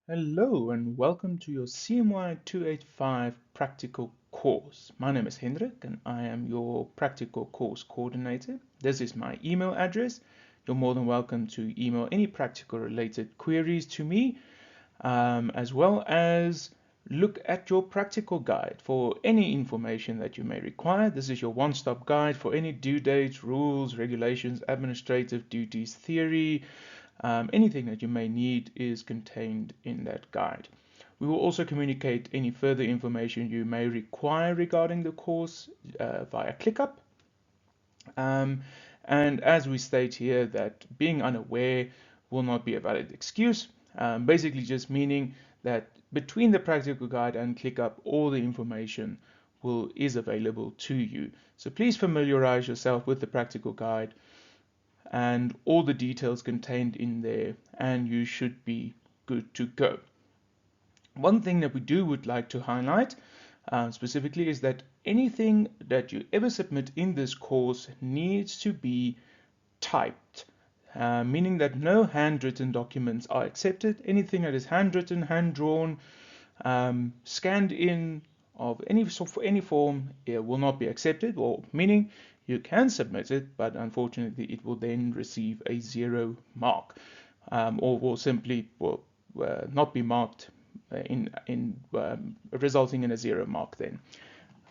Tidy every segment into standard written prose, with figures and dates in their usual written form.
Hello and welcome to your CMY 285 practical course. My name is Hendrik and I am your practical course coordinator. This is my email address. You're more than welcome to email any practical related queries to me, as well as look at your practical guide for any information that you may require. This is your one-stop guide for any due dates, rules, regulations, administrative duties, theory, anything that you may need is contained in that guide. We will also communicate any further information you may require regarding the course via ClickUp. Um, and as we state here, that being unaware will not be a valid excuse, basically just meaning that between the practical guide and ClickUp, all the information is available to you. So please familiarize yourself with the practical guide and all the details contained in there, and you should be good to go. One thing that we would like to highlight specifically is that anything that you ever submit in this course needs to be typed, meaning that no handwritten documents are accepted. Anything that is handwritten, hand drawn, scanned in of any form, it will not be accepted, or meaning you can submit it, but unfortunately it will then receive a 0 mark, or will simply not be marked resulting in a 0 mark then.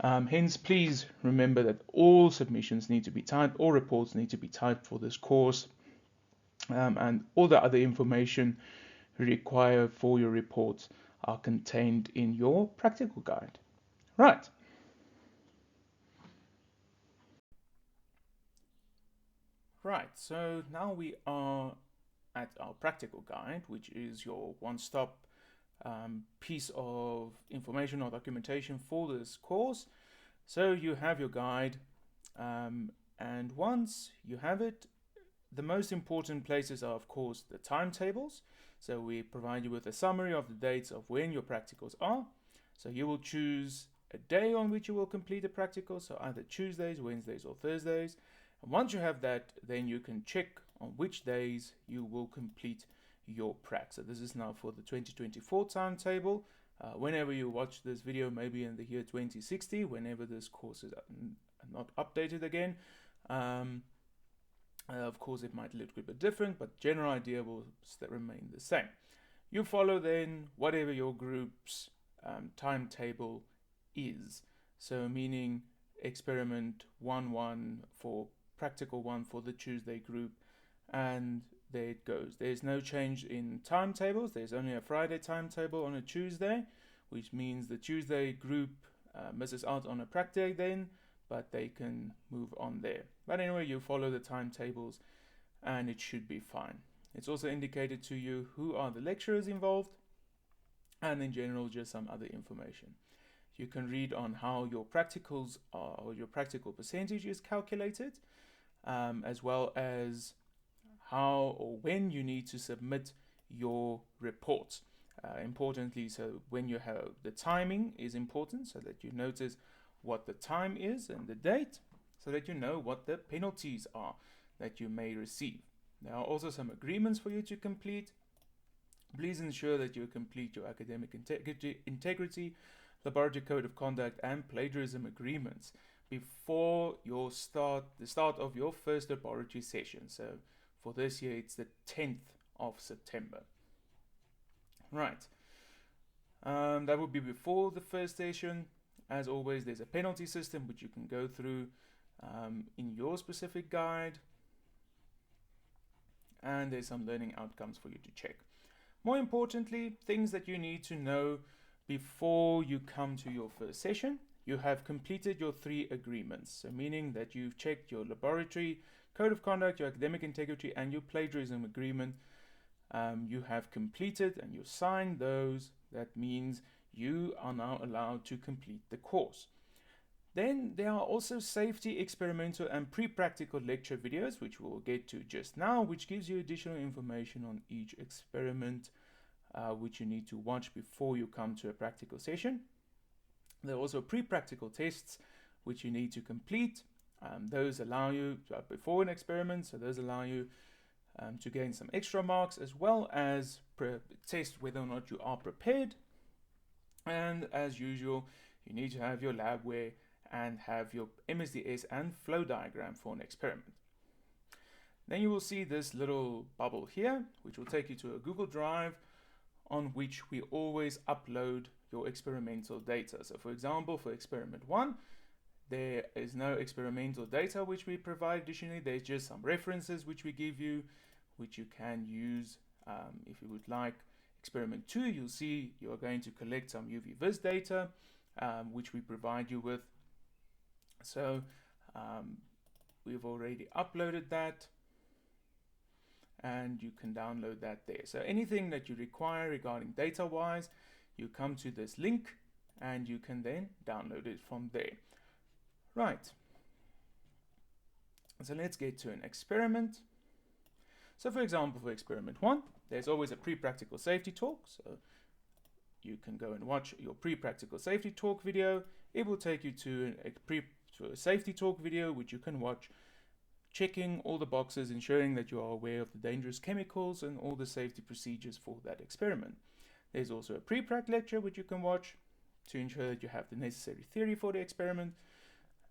Hence, please remember that all submissions need to be typed, all reports need to be typed for this course, and all the other information required for your reports are contained in your practical guide. Right. Right, so now we are at our practical guide, which is your one-stop piece of information or documentation for this course. So you have your guide, and once you have it, the most important places are, of course, the timetables. So we provide you with a summary of the dates of when your practicals are. So you will choose a day on which you will complete a practical, so either Tuesdays, Wednesdays, or Thursdays. And once you have that, then you can check on which days you will complete your prac. So this is now for the 2024 timetable. Whenever you watch this video, maybe in the year 2060, whenever this course is not updated again, of course, it might look a bit different, but general idea will remain the same. You follow then whatever your group's timetable is. So meaning experiment 1-1 for practical 1 for the Tuesday group, and there it goes. There's no change in timetables. There's only a Friday timetable on a Tuesday, which means the Tuesday group misses out on a practice then, but they can move on there. But anyway, you follow the timetables and it should be fine. It's also indicated to you who are the lecturers involved, and in general just some other information. You can read on how your practicals are, or your practical percentage is calculated, as well as how or when you need to submit your report. Importantly, so when you have the timing is important, so that you notice what the time is and the date, so that you know what the penalties are that you may receive. There are also some agreements for you to complete. Please ensure that you complete your academic integrity, laboratory code of conduct, and plagiarism agreements before the start of your first laboratory session. So for this year, it's the 10th of September. Right. That would be before the first session. As always, there's a penalty system which you can go through in your specific guide, and there's some learning outcomes for you to check. More importantly, things that you need to know before you come to your first session. You have completed your 3 agreements, so meaning that you've checked your laboratory code of conduct, your academic integrity, and your plagiarism agreement. You have completed and you signed those. That means you are now allowed to complete the course. Then there are also safety, experimental, and pre-practical lecture videos, which we'll get to just now, which gives you additional information on each experiment, which you need to watch before you come to a practical session. There are also pre-practical tests, which you need to complete. Those allow you, before an experiment, so those allow you to gain some extra marks, as well as test whether or not you are prepared. And as usual, you need to have your labware and have your MSDS and flow diagram for an experiment. Then you will see this little bubble here, which will take you to a Google Drive on which we always upload your experimental data. So for example, for experiment 1, there is no experimental data which we provide additionally. There's just some references which we give you, which you can use if you would like. Experiment 2, you'll see you're going to collect some UV-Vis data, which we provide you with. So we've already uploaded that, and you can download that there. So anything that you require regarding data-wise, you come to this link, and you can then download it from there. Right. So let's get to an experiment. So for example, for experiment 1, there's always a pre-practical safety talk. So you can go and watch your pre-practical safety talk video. It will take you to a safety talk video, which you can watch, checking all the boxes, ensuring that you are aware of the dangerous chemicals and all the safety procedures for that experiment. There's also a pre-prac lecture, which you can watch to ensure that you have the necessary theory for the experiment.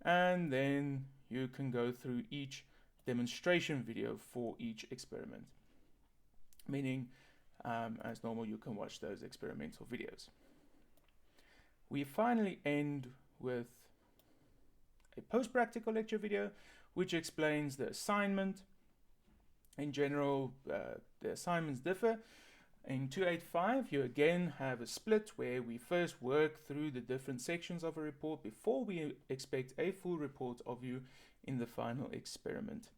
And then you can go through each demonstration video for each experiment, meaning as normal you can watch those experimental videos. We finally end with a post-practical lecture video which explains the assignment. In general, the assignments differ. In 285, you again have a split where we first work through the different sections of a report before we expect a full report of you in the final experiment.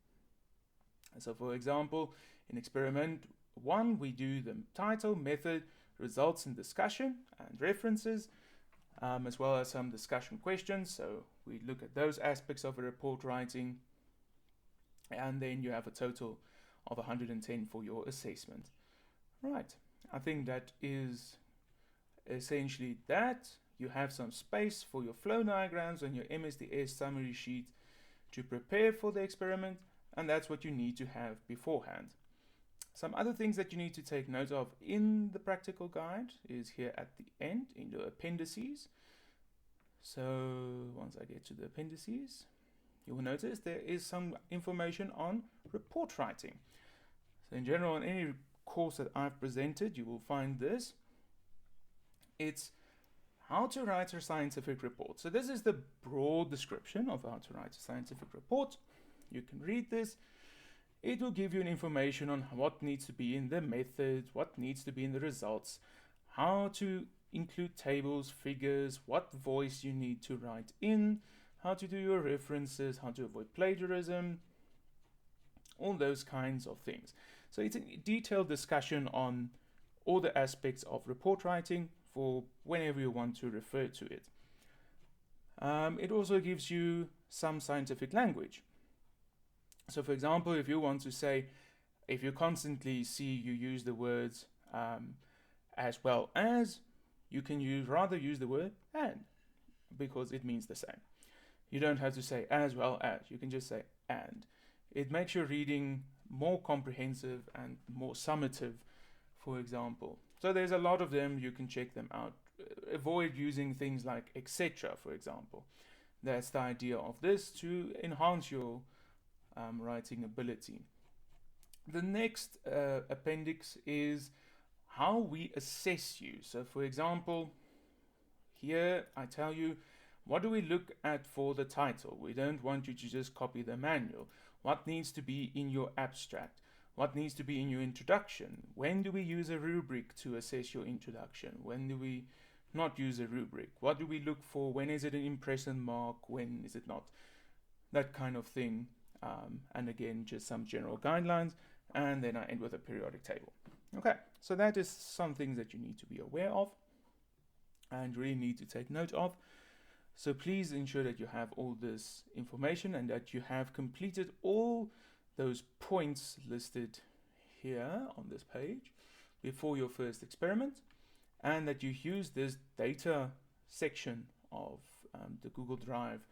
So for example, in experiment 1, we do the title, method, results and discussion and references, as well as some discussion questions. So we look at those aspects of a report writing, and then you have a total of 110 for your assessment. Right, I think that is essentially that. You have some space for your flow diagrams on your MSDS summary sheet to prepare for the experiment, and that's what you need to have beforehand. Some other things that you need to take note of in the practical guide is here at the end in the appendices. So once I get to the appendices, you will notice there is some information on report writing. So in general, in any course that I've presented, you will find this. It's how to write a scientific report. So this is the broad description of how to write a scientific report. You can read this. It will give you an information on what needs to be in the method, what needs to be in the results, how to include tables, figures, what voice you need to write in, how to do your references, how to avoid plagiarism, all those kinds of things. So it's a detailed discussion on all the aspects of report writing for whenever you want to refer to it. It also gives you some scientific language. So for example, if you want to say, if you constantly see you use the words as well as, you can rather use the word and, because it means the same. You don't have to say as well as, you can just say and. It makes your reading more comprehensive and more summative, for example. So there's a lot of them, you can check them out. Avoid using things like etc., for example. That's the idea of this, to enhance your writing ability. The next appendix is how we assess you. So for example, here I tell you, what do we look at for the title? We don't want you to just copy the manual. What needs to be in your abstract? What needs to be in your introduction? When do we use a rubric to assess your introduction? When do we not use a rubric? What do we look for? When is it an impression mark? When is it not? That kind of thing. And again, just some general guidelines. And then I end with a periodic table. Okay, so that is some things that you need to be aware of and really need to take note of. So please ensure that you have all this information and that you have completed all those points listed here on this page before your first experiment, and that you use this data section of the Google Drive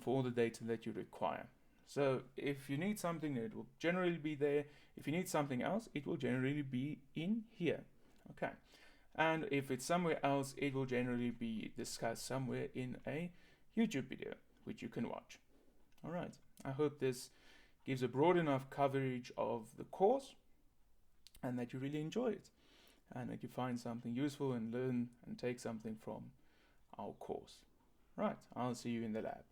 for all the data that you require. So if you need something, it will generally be there. If you need something else, it will generally be in here. Okay. And if it's somewhere else, it will generally be discussed somewhere in a YouTube video, which you can watch. All right. I hope this gives a broad enough coverage of the course and that you really enjoy it and that you find something useful and learn and take something from our course. Right. I'll see you in the lab.